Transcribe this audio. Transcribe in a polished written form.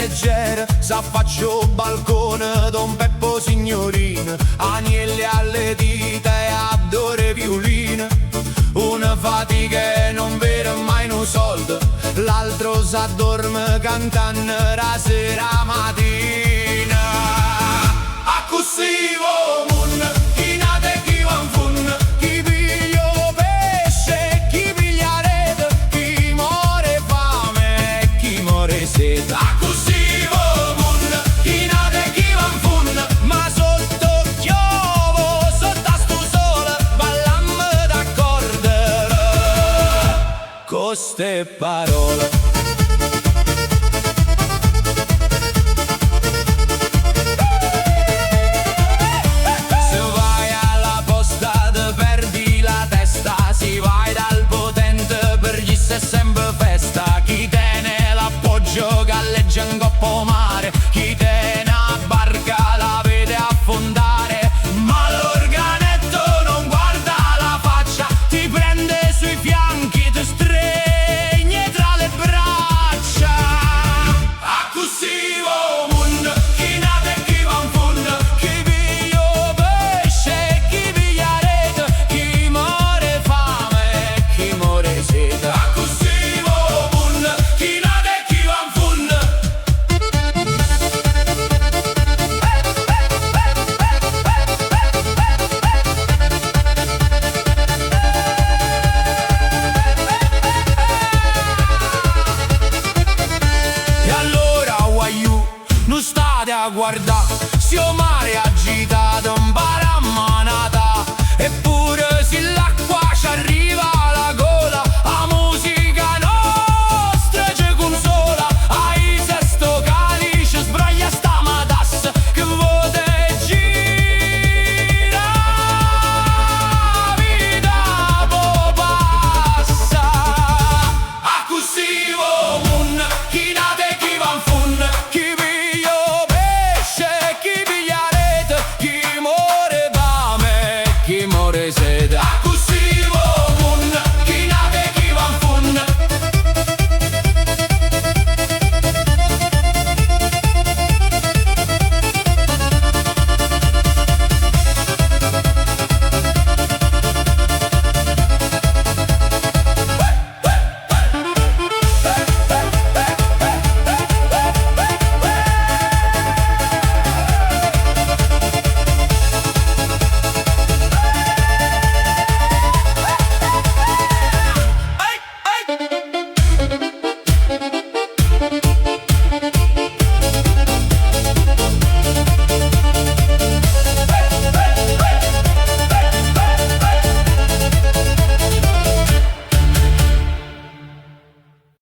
leggera, s'affacciò balcone Don Peppo signorina, agnelli alle dita e adore violina. Una fatica e non vede mai un soldo, l'altro s'addorme cantando la sera mattina. A così moon, chi nate chi va in fun, chi piglio pesce, chi piglia rete, chi muore fame e chi muore sete. A così moon, chi nate chi va in fun, ma sotto chiovo, sotto a sto sole, ballammo d'accordo con ste parole. È sempre festa, chi tiene l'appoggio galleggia in coppa mare, chi tiene a barca la vede affondare, ma l'organetto non guarda la faccia, ti prende sui fianchi, ti stregne tra le braccia. A così mondo, chi nate e chi va in fondo, chi piglia pesce, chi piglia rete, chi muore fame e chi muore sete. Non state a guardare, se o mare